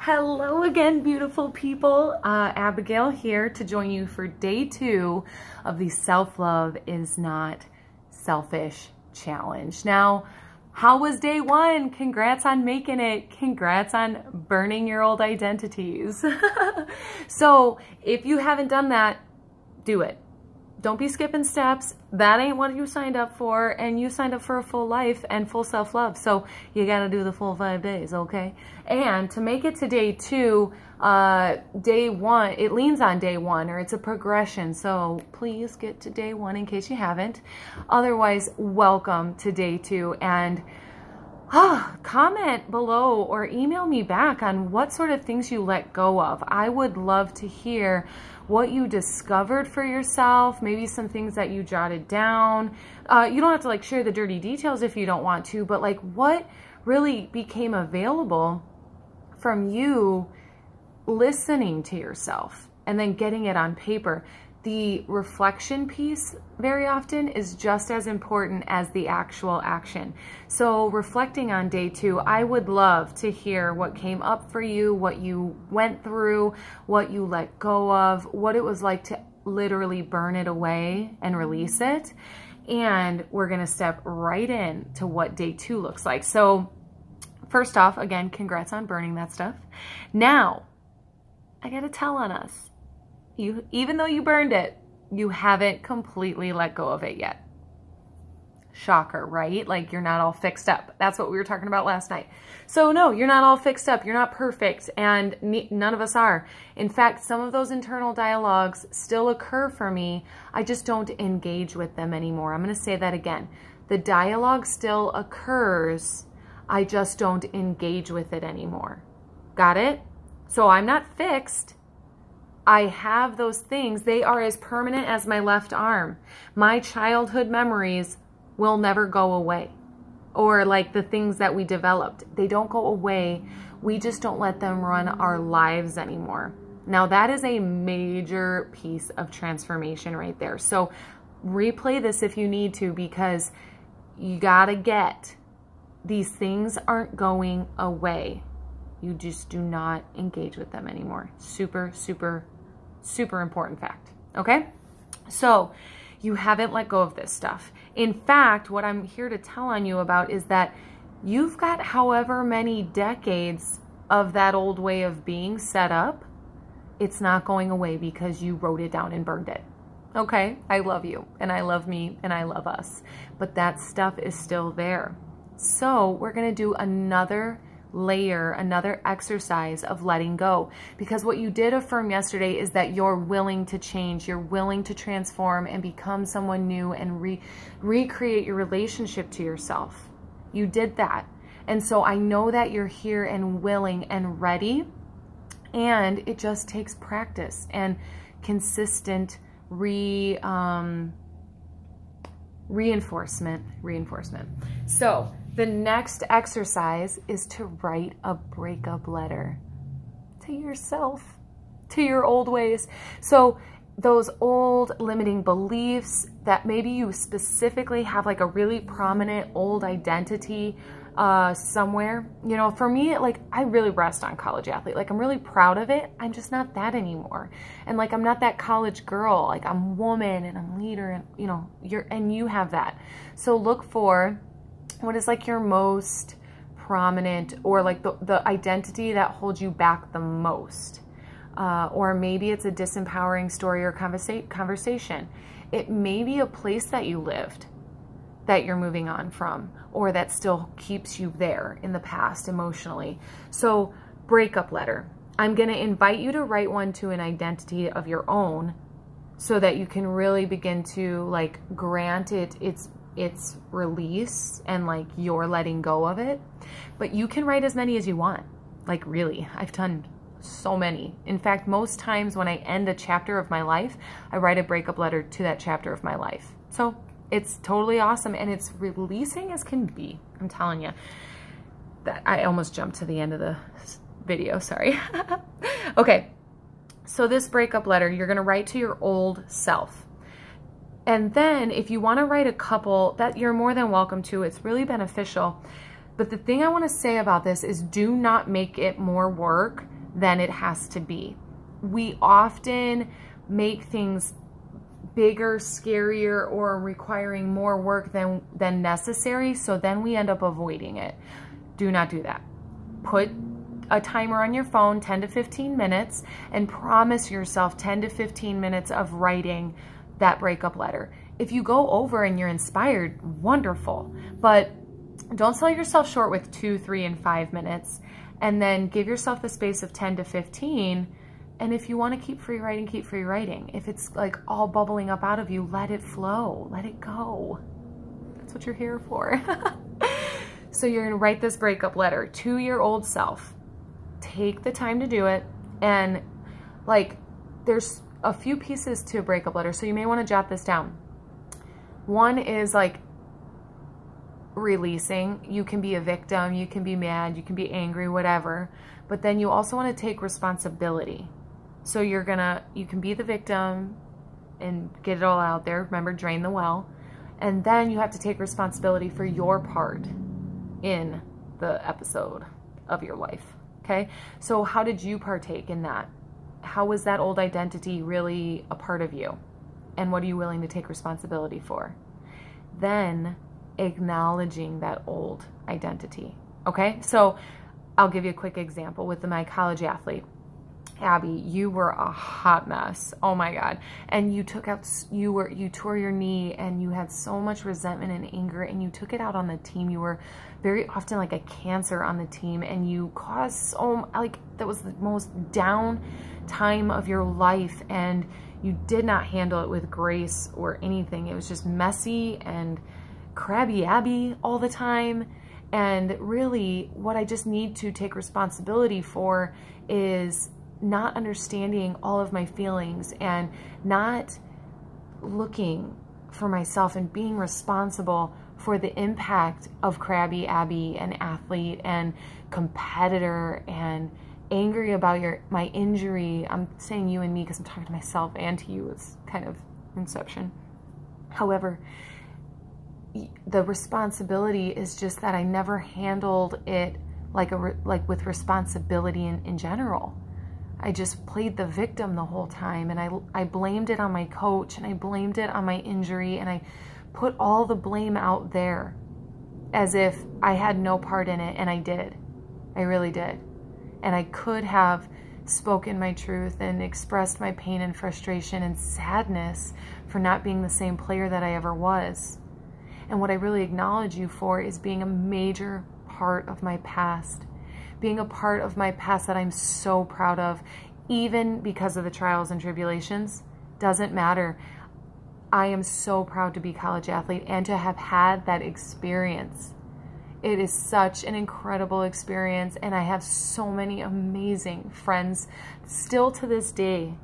Hello again, beautiful people. Abigail here to join you for day 2 of the Self-Love is Not Selfish Challenge. Now, how was day 1? Congrats on making it. Congrats on burning your old identities. So if you haven't done that, do it. Don't be skipping steps. That ain't what you signed up for, and you signed up for a full life and full self-love. So you got to do the full 5 days, okay? And to make it to day 2, day 1, it leans on day 1, or it's a progression. So please get to day 1 in case you haven't. Otherwise, welcome to day 2. And comment below or email me back on what sort of things you let go of. I would love to hear what you discovered for yourself, maybe some things that you jotted down. You don't have to share the dirty details if you don't want to, but what really became available from you listening to yourself and then getting it on paper. The reflection piece very often is just as important as the actual action. So reflecting on day 2, I would love to hear what came up for you, what you went through, what you let go of, what it was like to literally burn it away and release it. And we're gonna step right in to what day 2 looks like. So first off, again, congrats on burning that stuff. Now, I gotta tell on us. Even though you burned it, you haven't completely let go of it yet. Shocker, right? You're not all fixed up. That's what we were talking about last night. So no, you're not all fixed up. You're not perfect, and none of us are. In fact, some of those internal dialogues still occur for me. I just don't engage with them anymore. I'm going to say that again. The dialogue still occurs. I just don't engage with it anymore. Got it? So I'm not fixed. I have those things. They are as permanent as my left arm. My childhood memories will never go away. Or the things that we developed, they don't go away. We just don't let them run our lives anymore. Now that is a major piece of transformation right there. So replay this if you need to, because you gotta get, these things aren't going away. You just do not engage with them anymore. Super, super, super important fact, okay? So you haven't let go of this stuff. In fact, what I'm here to tell on you about is that you've got however many decades of that old way of being set up. It's not going away because you wrote it down and burned it. Okay, I love you, and I love me, and I love us, but that stuff is still there. So we're gonna do another layer, another exercise of letting go, because what you did affirm yesterday is that you're willing to change, you're willing to transform and become someone new and recreate your relationship to yourself. You did that, and so I know that you're here and willing and ready, and it just takes practice and consistent reinforcement. So the next exercise is to write a breakup letter to yourself, to your old ways. So those old limiting beliefs that maybe you specifically have a really prominent old identity somewhere. You know, for me, I really rest on college athlete. I'm really proud of it. I'm just not that anymore. And I'm not that college girl. I'm woman and I'm leader, and you have that. So look for what is your most prominent, or the identity that holds you back the most. Or maybe it's a disempowering story or conversation. It may be a place that you lived that you're moving on from, or that still keeps you there in the past emotionally. So breakup letter. I'm going to invite you to write one to an identity of your own, so that you can really begin to grant it its release and you're letting go of it. But you can write as many as you want. Really, I've done so many. In fact, most times when I end a chapter of my life, I write a breakup letter to that chapter of my life. So it's totally awesome, and it's releasing as can be. I'm telling you. That I almost jumped to the end of the video, sorry. Okay, so this breakup letter, you're gonna write to your old self. And then if you wanna write a couple, that you're more than welcome to. It's really beneficial. But the thing I wanna say about this is, do not make it more work than it has to be. We often make things bigger, scarier, or requiring more work than necessary, so then we end up avoiding it. Do not do that. Put a timer on your phone, 10 to 15 minutes, and promise yourself 10 to 15 minutes of writing that breakup letter. If you go over and you're inspired, wonderful, but don't sell yourself short with 2, 3, and 5 minutes, and then give yourself the space of 10 to 15. And if you want to keep free writing, keep free writing. If it's like all bubbling up out of you, let it flow, let it go. That's what you're here for. So you're gonna write this breakup letter to your old self. Take the time to do it. And like, there's a few pieces to a breakup letter, so you may want to jot this down. One is like releasing. You can be a victim, you can be mad, you can be angry, whatever. But then you also want to take responsibility. So you can be the victim and get it all out there. Remember, drain the well. And then you have to take responsibility for your part in the episode of your life. Okay? So how did you partake in that? How was that old identity really a part of you? And what are you willing to take responsibility for? Then acknowledging that old identity. Okay? So I'll give you a quick example with my college athlete. Abby, you were a hot mess. Oh my God. And you tore your knee, and you had so much resentment and anger, and you took it out on the team. You were very often like a cancer on the team, and you caused that was the most down time of your life, and you did not handle it with grace or anything. It was just messy and crabby Abby all the time. And really what I just need to take responsibility for is not understanding all of my feelings and not looking for myself and being responsible for the impact of crabby Abby and athlete and competitor and angry about my injury. I'm saying you and me because I'm talking to myself and to you. It's kind of inception. However, the responsibility is just that I never handled it like with responsibility in general. I just played the victim the whole time, and I blamed it on my coach, and I blamed it on my injury, and I put all the blame out there as if I had no part in it, and I did. I really did. And I could have spoken my truth and expressed my pain and frustration and sadness for not being the same player that I ever was. And what I really acknowledge you for is being a major part of my past. Being a part of my past that I'm so proud of, even because of the trials and tribulations. Doesn't matter. I am so proud to be a college athlete and to have had that experience. It is such an incredible experience, and I have so many amazing friends still to this day.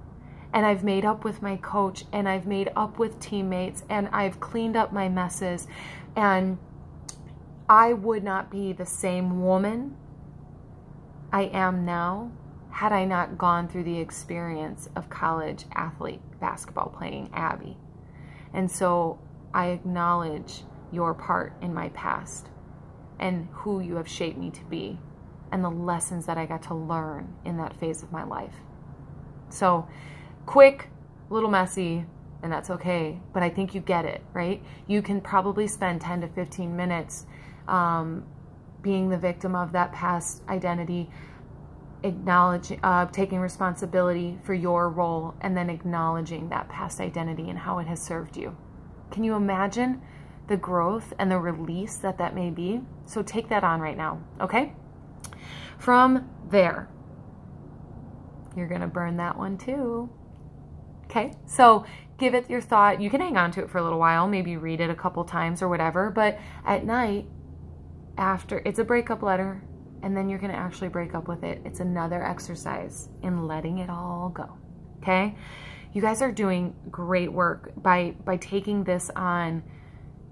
And I've made up with my coach, and I've made up with teammates, and I've cleaned up my messes. And I would not be the same woman I am now had I not gone through the experience of college athlete basketball playing Abby. And so I acknowledge your part in my past and who you have shaped me to be and the lessons that I got to learn in that phase of my life. So quick, a little messy, and that's okay, but I think you get it, right? You can probably spend 10 to 15 minutes being the victim of that past identity, taking responsibility for your role, and then acknowledging that past identity and how it has served you. Can you imagine the growth and the release that may be? So take that on right now, okay? From there, you're gonna burn that one too. Okay, so give it your thought. You can hang on to it for a little while, maybe read it a couple times or whatever, but at night, after, it's a breakup letter, and then you're going to actually break up with it. It's another exercise in letting it all go, okay? You guys are doing great work by taking this on.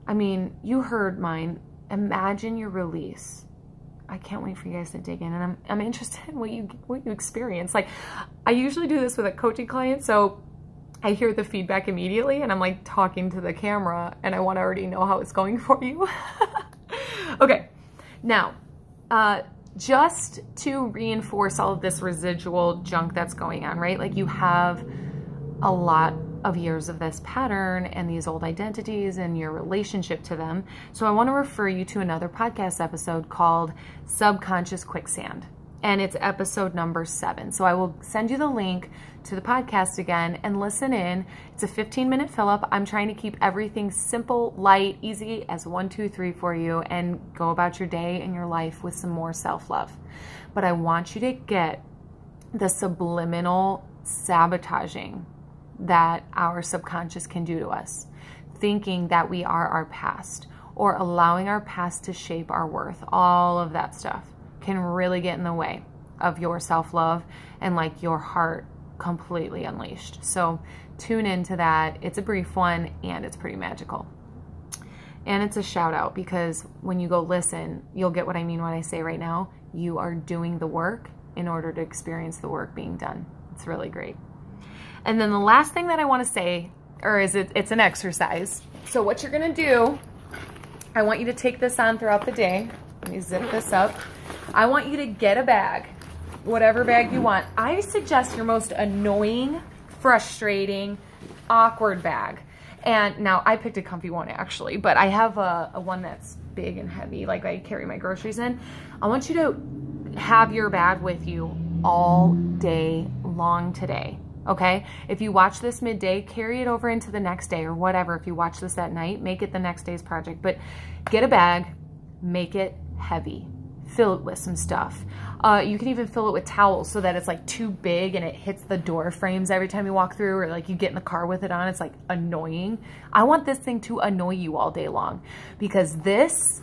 I mean, you heard mine. Imagine your release. I can't wait for you guys to dig in, and I'm interested in what you experience. Like, I usually do this with a coaching client, so I hear the feedback immediately, and I'm like talking to the camera, and I want to already know how it's going for you. Okay, now, just to reinforce all of this residual junk that's going on, right? Like you have a lot of years of this pattern and these old identities and your relationship to them. So I want to refer you to another podcast episode called Subconscious Quicksand. And it's episode number 7. So I will send you the link to the podcast again and listen in. It's a 15-minute fill-up. I'm trying to keep everything simple, light, easy as 1, 2, 3 for you, and go about your day and your life with some more self-love. But I want you to get the subliminal sabotaging that our subconscious can do to us, thinking that we are our past or allowing our past to shape our worth. All of that stuff can really get in the way of your self-love and like your heart completely unleashed. So tune into that. It's a brief one and it's pretty magical. And it's a shout out because when you go listen, you'll get what I mean when I say right now, you are doing the work in order to experience the work being done. It's really great. And then the last thing that I want to say, it's an exercise. So what you're going to do, I want you to take this on throughout the day. Let me zip this up. I want you to get a bag, whatever bag you want. I suggest your most annoying, frustrating, awkward bag. And now I picked a comfy one actually, but I have a one that's big and heavy, like I carry my groceries in. I want you to have your bag with you all day long today. Okay? If you watch this midday, carry it over into the next day or whatever. If you watch this at night, make it the next day's project. But get a bag, make it heavy. Fill it with some stuff. You can even fill it with towels so that it's like too big and it hits the door frames every time you walk through, or like you get in the car with it on. It's like annoying. I want this thing to annoy you all day long because this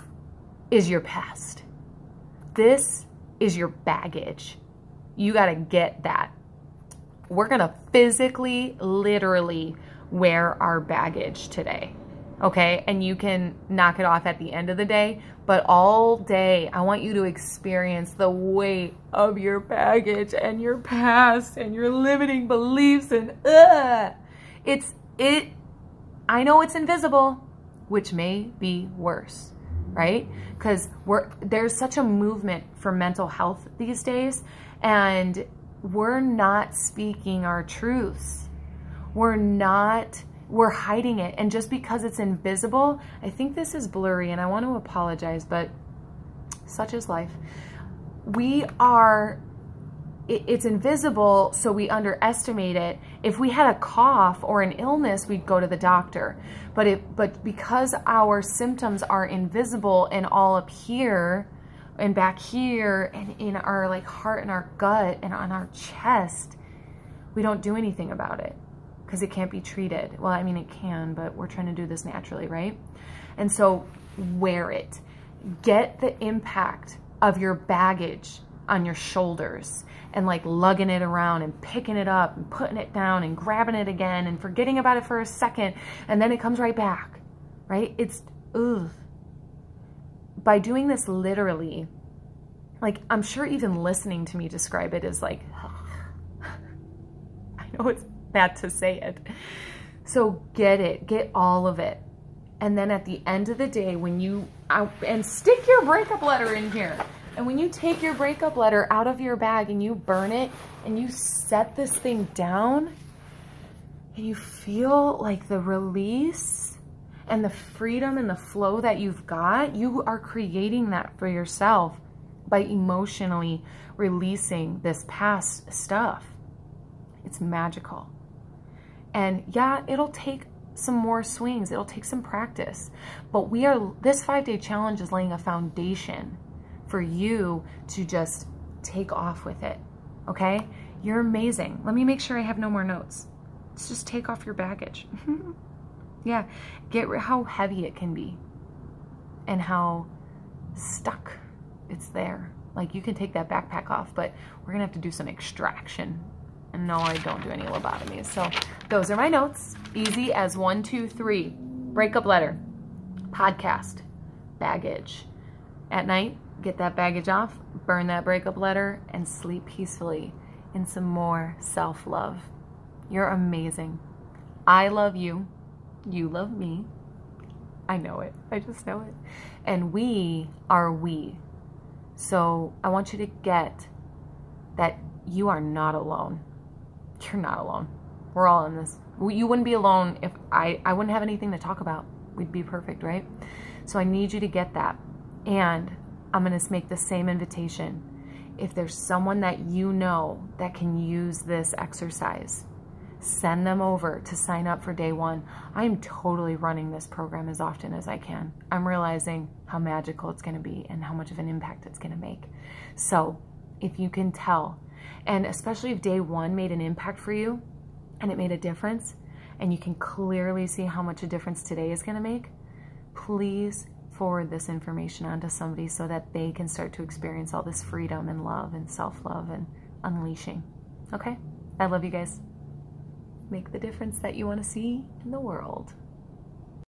is your past. This is your baggage. You got to get that. We're going to physically, literally wear our baggage today. Okay? And you can knock it off at the end of the day, but all day, I want you to experience the weight of your baggage and your past and your limiting beliefs and I know it's invisible, which may be worse, right? Because there's such a movement for mental health these days, and we're not speaking our truths. We're hiding it. And just because it's invisible, I think this is blurry and I want to apologize, but such is life. It's invisible, so we underestimate it. If we had a cough or an illness, we'd go to the doctor. But because our symptoms are invisible and all up here and back here and in our like heart and our gut and on our chest, we don't do anything about it because it can't be treated. Well, I mean, it can, but we're trying to do this naturally, right? And so wear it. Get the impact of your baggage on your shoulders and like lugging it around and picking it up and putting it down and grabbing it again and forgetting about it for a second, and then it comes right back, right? It's, ugh. By doing this literally, like I'm sure even listening to me describe it is like, I know it's bad to say it. So get all of it. And then at the end of the day, and stick your breakup letter in here. And when you take your breakup letter out of your bag and you burn it and you set this thing down and you feel like the release and the freedom and the flow that you've got, you are creating that for yourself by emotionally releasing this past stuff. It's magical. And yeah, it'll take some more swings. It'll take some practice. But this 5-day challenge is laying a foundation for you to just take off with it. Okay? You're amazing. Let me make sure I have no more notes. Let's just take off your baggage. Yeah, get how heavy it can be and how stuck it's there. Like you can take that backpack off, but we're gonna have to do some extraction. And no, I don't do any lobotomies. So those are my notes. Easy as 1, 2, 3. Breakup letter, podcast, baggage. At night, get that baggage off, burn that breakup letter, and sleep peacefully in some more self-love. You're amazing. I love you. You love me. I know it. I just know it. And we are we. So I want you to get that you are not alone. You're not alone. We're all in this. You wouldn't be alone if I wouldn't have anything to talk about. We'd be perfect, right? So I need you to get that. And I'm going to make the same invitation. If there's someone that you know that can use this exercise, send them over to sign up for day one. I'm totally running this program as often as I can. I'm realizing how magical it's going to be and how much of an impact it's going to make. So if you can tell, and especially if day one made an impact for you and it made a difference, and you can clearly see how much a difference today is going to make, please forward this information onto somebody so that they can start to experience all this freedom and love and self-love and unleashing. Okay? I love you guys. Make the difference that you want to see in the world.